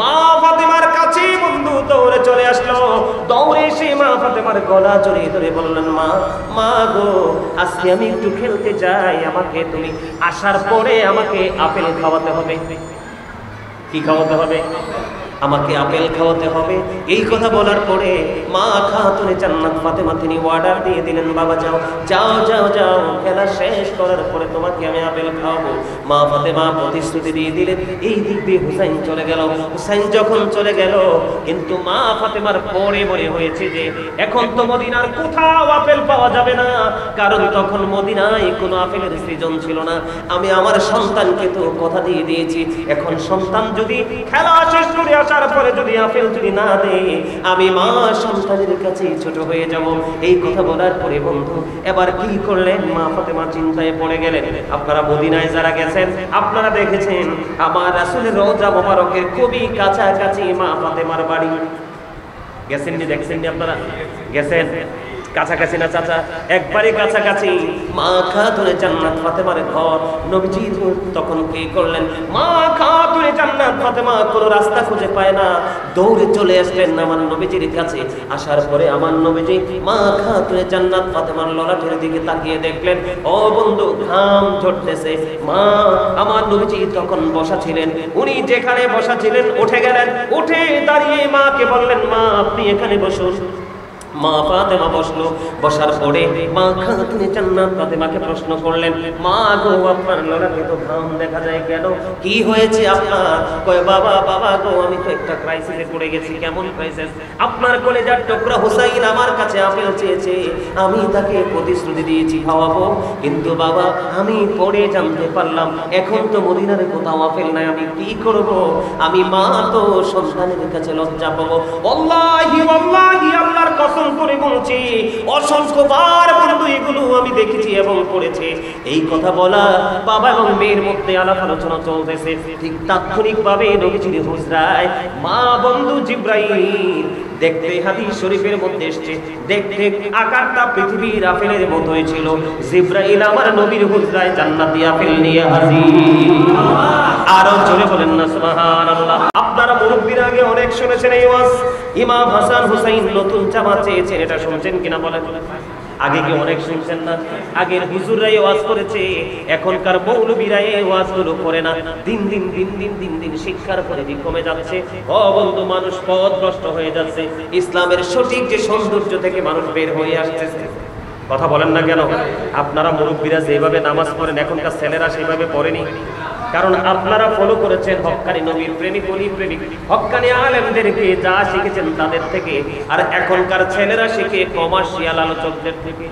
মা ফাতেমার কাছে বন্ধু দৌড়ে চলে আসলো। দৌড়ে এসে মা ফাতেমার গলা জড়িয়ে ধরে বললেন, মা মা গো, আজকে আমি একটু খেলতে যাই, আমাকে তুমি আসার পরে আমাকে আপেল খাওয়াতে হবে। কি খাওয়াতে হবে? আমাকে আপেল খাওয়াতে হবে। এই কথা বলার পরে মা খাতুনে জান্নাত ফাতেমা তিনি অর্ডার দিয়ে দিলেন, বাবা যাও যাও যাও যাও, খেলা শেষ করার পরে তোমাকে আমি আপেল খাওয়াবো। মা ফাতেমা প্রতিশ্রুতি দিয়ে দিলেন। এই দিক দিয়ে হুসাইন চলে গেল। হুসাইন যখন চলে গেল, কিন্তু মা ফাতেমার পরে মনে হয়েছে যে এখন তো মদিনার কোথাও আপেল পাওয়া যাবে না, কারণ তখন মদিনায় কোনো আপেলের সৃজন ছিল না। আমি আমার সন্তানকে তো কথা দিয়ে দিয়েছি, এখন সন্তান যদি খেলা শেষ করে আসার পরে যদি আপেল যদি না দেয়, আমি মা সন্তানের কাছে ছোট হয়ে যাব। এই কথা বলার পরে বন্ধু এবার কি করলেন? মা ফাতেমা চিন্তায় পড়ে গেলেন। আপনারা মদিনায় যারা গেছেন আপনারা দেখেছেন, আমার রাসূলের রওজা মোবারকের খুবই কাছাকাছি মা ফাতেমার বাড়ি। গেছেন নি? দেখছেন নি? আপনারা গেছেন? কাছাকাছি না চাচা? একবারে কাছাকাছি। মা খাতুনে জান্নাত ফাতেমার ঘর। নবীজি তখন কি করলেন? মা খাতুনে জান্নাত ফাতেমা কোনো রাস্তা খুঁজে পায় না, দৌড়ে চলে আসলেন আমার নবীজির কাছে। আসার পরে আমার নবীজি মা খাতুনে জান্নাত ফাতেমার ললাটের দিকে তাকিয়ে দেখলেন, ও বন্ধু ঘাম ঝরতেছে। মা আমার নবীজি তখন বসা ছিলেন, উনি যেখানে বসা ছিলেন উঠে গেলেন, উঠে দাঁড়িয়ে মাকে বললেন, মা আপনি এখানে বসুন। মা ফাতেমা বসলো। বসার পরে মা খাতুনে জান্নাত ফাতেমাকে প্রশ্ন করলেন, মা গো আপনার ললাটে তো ঘাম দেখা যায় কেন? কি হয়েছে আপনার? কয় বাবা বাবা গো, আমি তো একটা ক্রাইসিসে পড়ে গেছি। কেমন ক্রাইসিস? আপনার কলেজার টুকরা হুসাইন আমার কাছে আপেল চেয়েছে, আমি তাকে প্রতিশ্রুতি দিয়েছি খাওয়াবো, কিন্তু বাবা আমি পরে জানতে পারলাম এখন তো মদিনার কোথাও আপেল নাই, আমি কি করব? আমি মা তো সন্তানের কাছে লজ্জা পাবো। ওয়াল্লাহি ওয়াল্লাহি আল্লাহর কসম করে বলছি, অসংখ্যবার বন্ধু এগুলো আমি দেখেছি এবং পড়েছি। এই কথা বলা বাবা এবং মেয়ের মধ্যে আলাপ আলোচনা চলতেছে। ঠিক তাৎক্ষণিকভাবে নবীজির হুজরায় মা বন্ধু জিবরাইল, দেখতে হাদিস শরীফের মধ্যে এসেছে, দেখতে আকারটা পৃথিবীর আপেলের মতোই ছিল। জিবরাইল আমার নবীর হুজরায় জান্নাতি আপেল নিয়ে হাজির। আরো জোরে বলেন না সুবহানাল্লাহ। আপনারা মুরব্বিরা আগে অনেক শুনেছেন এই ওয়াজ, ইমাম হাসান হুসাইন নতুন জামা চেয়েছেন, এটা শুনছেন কিনা বলেন? আগে কি অনেক শুনছেন না? আগের হুজুররাই ওয়াজ করেছে, এখনকার মৌলবীরা এই ওয়াজগুলো করে না। দিন দিন দিন দিন দিন দিন শিক্ষার পরিধি কমে যাচ্ছে। ও বন্ধু, মানুষ পথভ্রষ্ট হয়ে যাচ্ছে, ইসলামের সঠিক যে সৌন্দর্য থেকে মানুষ বের হয়ে আসতেছে। কথা বলেন না কেন? আপনারা মুরব্বীরা যেভাবে নামাজ পড়েন এখনকার ছেলেরা সেভাবে পড়েনি, কারণ আপনারা ফলো করেছেন হক্কানি নবীর প্রেমিক ওলি প্রেমিক হক্কানি আলেমদেরকে, যা শিখেছেন তাদের থেকে। আর এখনকার ছেলেরা শিখে কমার্শিয়াল আলোচকদের থেকে,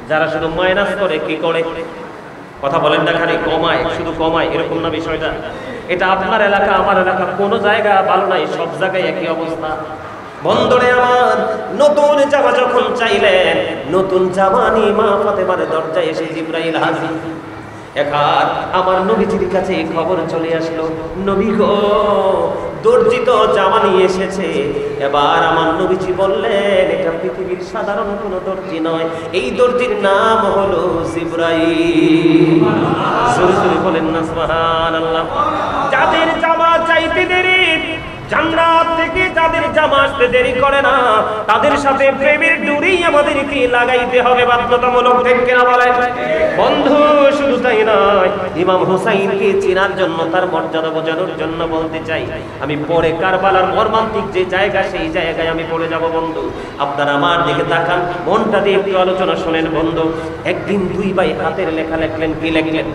যারা শুধু মাইনাস করে। কি করে? কথা বলেন না, খালি কমায়, শুধু কমায়, এরকম না বিষয়টা। এটা আপনার এলাকা আমার এলাকা কোনো জায়গা ভালো নাই, সব জায়গায় একই অবস্থা। বন্ধুরে আমার, নতুন জামা যখন চাইলেন, নতুন জামা নিয়ে মা ফাতেমার দরজায় এসে জিবরাইল হাজির। এবার আমার নবীজির কাছে খবর চলে আসলো, নবী গো দর্জি তো জামা নিয়ে এসেছে। এবার আমার নবীজি বললেন, এটা পৃথিবীর সাধারণ কোনো দর্জি নয়, এই দর্জির নাম হলো জিবরাইল। জোরে জোরে বলেন না সুবহানাল্লাহ। যাদের জামা চাইতে দেরি, জান্নাত থেকে যাদের জামা আসতে দেরি করে না, তাদের সাথে প্রেমের ডুরি আমাদেরকে লাগাইতে হবে বাধ্যতামূলক। ঠিক কিনা বলেন বন্ধু? শুধু তাই নয়, ইমাম হুসাইনকে চেনার জন্য, তার মর্যাদা বোঝানোর জন্য বলতে চাই, আমি পরে কারবালার মর্মান্তিক যে জায়গা, সেই জায়গায় আমি পড়ে যাব বন্ধু। আপনারা আমার দিকে তাকান, মনটা দিয়ে একটু আলোচনা শোনেন বন্ধু। একদিন দুই ভাই হাতের লেখা লিখলেন। কি লিখলেন?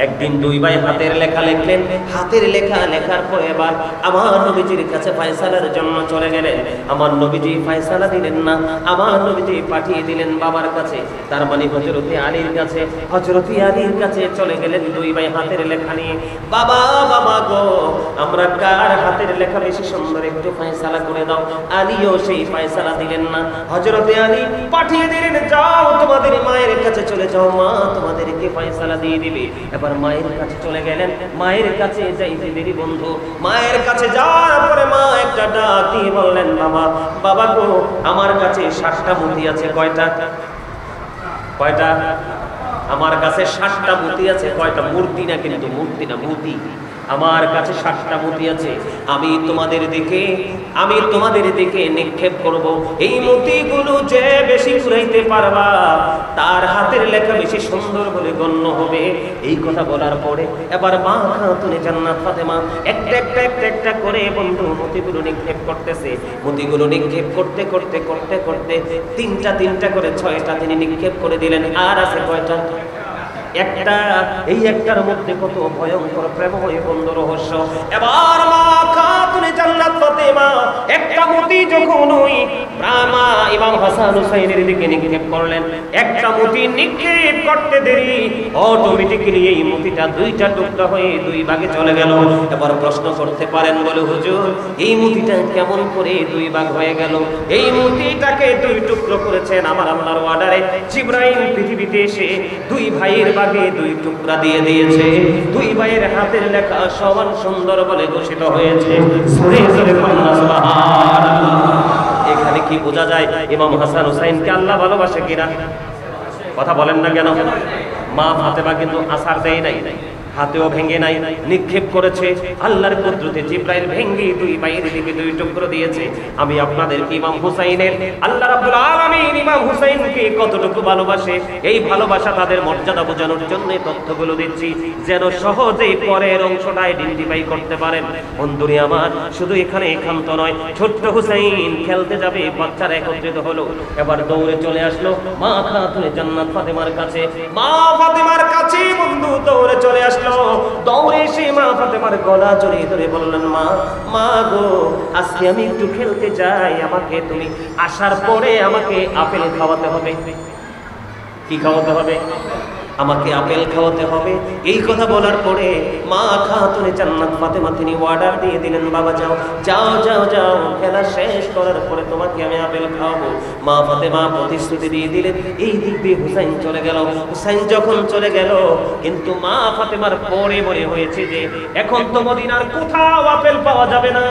একদিন দুই ভাই হাতের লেখা লিখলেন। হাতের লেখা লেখার পরে এবার আমার নবীজির কাছে ফয়সালার জন্য চলে গেলেন। আমার নবীজি ফয়সালা দিলেন না, আমার নবীজি পাঠিয়ে দিলেন বাবার কাছে, তার মানে হযরতে আলীর কাছে। হযরতে আলীর কাছে চলে গেলেন দুই ভাই হাতের লেখা নিয়ে। বাবা বাবা গো, আমরা কার হাতের লেখা বেশি সুন্দর, একটু ফয়সালা করে দাও। আলীও সেই ফয়সালা দিলেন না। হযরতে আলী পাঠিয়ে দিলেন, যাও তোমাদের মায়ের কাছে চলে যাও, মা তোমাদেরকে ফয়সালা দিয়ে দিবে। এবার মায়ের কাছে চলে গেলেন। মায়ের কাছে যাইতে দেরি বন্ধু। মায়ের কাছে যাওয়ার পরে মা একটা ডাক দিয়ে বললেন, বাবা বাবা গো, আমার কাছে 60টা মতি আছে। কয়টা? কয়টা? আমার কাছে 60টা মতি আছে। কয়টা? মূর্তি না, কিন্তু মূর্তি না, মতি। আমার কাছে 60টা মতি আছে, আমি তোমাদের দিকে নিক্ষেপ করব। এই মতিগুলো যে বেশি কুড়াইতে পারবা তার হাতের লেখা বেশি সুন্দর বলে গণ্য হবে। এই কথা বলার পরে এবার মা খাতুনে জান্নাত ফাতেমা একটা করে বন্ধু মতিগুলো নিক্ষেপ করতেছে। মতিগুলো নিক্ষেপ করতে তিনটা করে 6টা তিনি নিক্ষেপ করে দিলেন। আর আছে কয়টা? একটা। এই একটার মধ্যে কত ভয়ঙ্কর প্রেমময় বন্ধু রহস্য। এবার মা খাতুনে জান্নাত ফাতেমা একটা মতি যখন ওই ব্রাহ্মা ইমাম হাসান হুসাইনের দিকে নিক্ষেপ করলেন, একটা মতি নিক্ষেপ করতে দেরি অটোমেটিক্যালি এই মতিটা 2টা টুকরা হয়ে 2 ভাগে চলে গেল। এবার প্রশ্ন করতে পারেন, বলে হুজুর এই মতিটা কেমন করে 2 ভাগ হয়ে গেল? এই মতিটাকে 2 টুকরো করেছেন আমার আল্লাহর অর্ডারে। জিবরাইল পৃথিবীতে এসে 2 ভাইয়ের ভাগে 2 টুকরা দিয়ে দিয়েছে। 2 ভাইয়ের হাতের লেখা সমান সুন্দর বলে ঘোষিত হয়েছে। এখানে কি বোঝা যায় ইমাম হাসান হুসাইনকে আল্লাহ ভালোবাসে কিনা? কথা বলেন না কেন? মা ফাতেমা কিন্তু আসার দেয় নাই, হাতেও ভেঙে নাই, নিক্ষেপ করেছে। আল্লাহর কুদরতে জিবরাইল ভেঙে 2 ভাইয়ের দিকে 2 টুকরো দিয়েছে। আমি আপনাদেরকে ইমাম হুসাইনের আল্লাহ রাব্বুল আলামিন ইমাম হুসাইনকে কতটুকু ভালোবাসে এই ভালোবাসা তাদের মর্যাদা বোঝানোর জন্য তথ্যগুলো দিচ্ছি, যেন সহজেই পরের অংশটা আইডেন্টিফাই করতে পারেন। বন্ধুরে আমার, শুধু এখানে একান্ত নয়, ছোট্ট হুসাইন খেলতে যাবে, বাচ্চারা একত্রিত হলো। এবার দৌড়ে চলে আসলো মা খাতুনে জান্নাত ফাতেমার কাছে। মা ফাতেমার কাছে বন্ধু দৌড়ে চলে আসলো। দৌড়ে এসে মা ফাতেমার গলা জড়িয়ে ধরে বললেন, মা গো, আজকে আমি একটু খেলতে যাই, আমাকে তুমি আসার পরে আমাকে আপেল খাওয়াতে হবে। কি খাওয়াতে হবে? আমাকে আপেল খাওয়াতে হবে। এই কথা বলার পরে মা খাতুনে জান্নাত ফাতেমা তিনি অর্ডার দিয়ে দিলেন, বাবা যাও, খেলা শেষ করার পরে তোমাকে আমি আপেল খাওয়াবো। মা ফাতেমা প্রতিশ্রুতি দিয়ে দিলেন। এই দিক দিয়ে হুসাইন চলে গেল। হুসাইন যখন চলে গেল, কিন্তু মা ফাতেমার পরে মনে হয়েছে যে এখন তো মদিনার কোথাও আপেল পাওয়া যাবে না,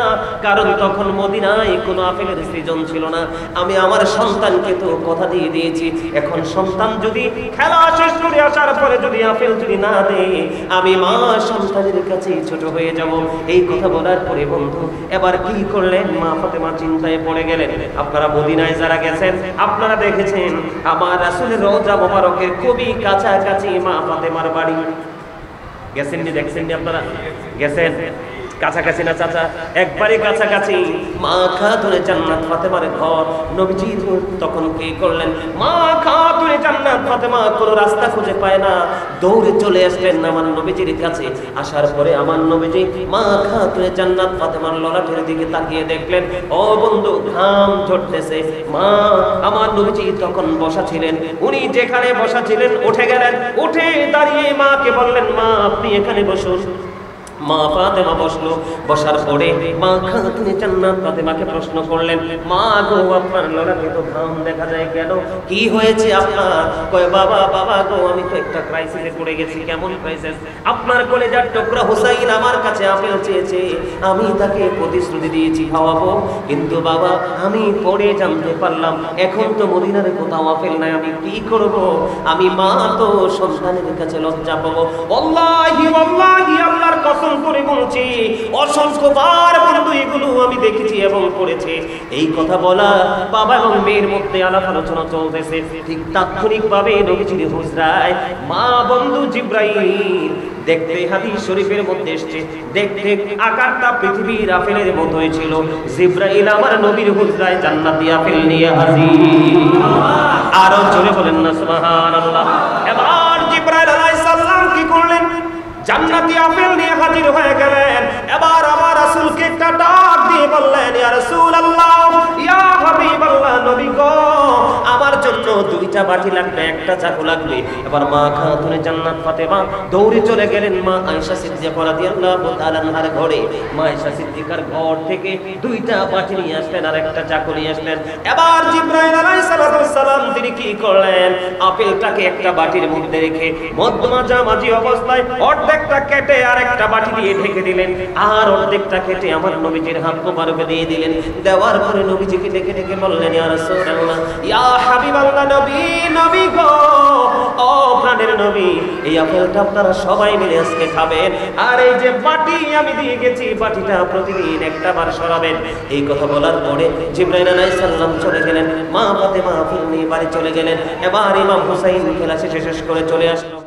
কারণ তখন মদিনায় কোনো আপেলের সৃজন ছিল না। আমি আমার সন্তানকে তো কথা দিয়ে দিয়েছি, এখন সন্তান যদি খেলা শেষ করে আসার পরে যদি আপেল যদি না দেয়, আমি মা সন্তানের কাছে ছোট হয়ে যাব। এই কথা বলার পরে বন্ধু এবার কি করলেন? মা ফাতেমা চিন্তায় পড়ে গেলেন। আপনারা মদিনায় যারা গেছেন আপনারা দেখেছেন আমার রাসূলের রওজা মোবারকের খুবই কাছাকাছি মা ফাতেমার বাড়ি। গেছেন নি? দেখছেন নি? আপনারা গেছেন? কাছাকাছি না চাচা? একবারে কাছাকাছি মা খাতুনে জান্নাত ফাতেমার ঘর। নবীজি তখন কি করলেন? মা খাতুনে জান্নাত ফাতেমা কোনো রাস্তা খুঁজে পায় না, দৌড়ে চলে আসলেন আমার নবীজির কাছে। আসার পরে আমার নবীজি মা খাতুনে জান্নাত ফাতেমার ললাটের দিকে তাকিয়ে দেখলেন, ও বন্ধু ঘাম ঝরতেছে। মা আমার নবীজি তখন বসা ছিলেন, উনি যেখানে বসা ছিলেন উঠে গেলেন, উঠে দাঁড়িয়ে মাকে বললেন, মা আপনি এখানে বসুন। মা ফাতেমা বসলো। বসার পরে মা খাতুনে জান্নাত ফাতেমাকে প্রশ্ন করলেন, মা গো, আপনার ললাটে তো ঘাম দেখা যায় কেন? কি হয়েছে আপনার? কয় বাবা গো, আমি তো একটা ক্রাইসিসে পড়ে গেছি। কেমন ক্রাইসিস? আপনার কলেজার টুকরা হুসাইন আমার কাছে আপেল চেয়েছে, আমি তাকে প্রতিশ্রুতি দিয়েছি খাওয়াবো, কিন্তু বাবা আমি পরে জানতে পারলাম এখন তো মদিনার কোথাও আপেল নাই, আমি কি করব? আমি মা তো সন্তানের কাছে লজ্জা পাবো। ওয়াল্লাহি আল্লাহর কসম করে বলছি, অসংখ্যবার বন্ধু এগুলো আমি দেখেছি এবং পড়েছি। এই কথা বলা বাবা এবং মেয়ের মধ্যে আলাপ আলোচনা চলতেছে। ঠিক তাৎক্ষণিকভাবে নবীজির হুজরায় মা বন্ধু জিবরাইল দেখতে হাদিস শরীফের মধ্যে এসেছে, দেখতে আকারটা পৃথিবীর আপেলের মতোই ছিল। জিবরাইল আমার নবীর হুজরায় জান্নাতি আপেল নিয়ে হাজির। আরো জোরে বলেন না সুবহানাল্লাহ। এবার জিবরাইল আলাইহিস সালাম কি করলেন? জান্নাতি আপেল নিয়ে হাজির হয়ে গেলেন। এবার আমার রাসূলকে একটা ডাক দিয়ে বললেন, ইয়া রাসূলুল্লাহ, ইয়া হাবিবাল্লাহ, নবী গো, আমার জন্য 2টা বাটি লাগবে, একটা চাকু লাগবে। এবার মা খাতুনে জান্নাত ফাতেমা দৌড়ে চলে গেলেন মা আয়েশা সিদ্দিকা রাদিয়াল্লাহু তাআলা আনহার ঘরে। মা আয়েশা সিদ্দিকার ঘর থেকে 2টা বাটি নিয়ে আসলেন আর একটা চাকু নিয়ে আসলেন। এবার জিবরাইল আলাইহিস সালাম তিনি কি করলেন? আপেলটাকে একটা বাটির মধ্যে রেখে মাঝামাঝি অবস্থায় অর্ধেকটা কেটে আর একটা বাটি দিয়ে ঢেকে দিলেন, আর অর্ধেকটা কেটে আমার নবীজির হাত মোবারকে দিয়ে দিলেন। দেওয়ার পরে নবীজিকে ডেকে ডেকে বললেন, ইয়া রাসূলুল্লাহ, ইয়া হাবিবাল্লাহ, নবী নবী গো, ও প্রাণের নবী, এই আপেলটা আপনারা সবাই মিলে আজকে খাবেন। আর এই যে বাটি আমি দিয়ে গেছি, বাটিটা প্রতিদিন একটা বার সরাবেন। এই কথা বলার পরে জিবরাইল আলাইহিস সালাম চলে গেলেন, মা ফাতেমা আপেল নিয়ে বাড়ি চলে গেলেন। এবার ইমাম হুসাইন খেলা শেষ করে চলে আসলো।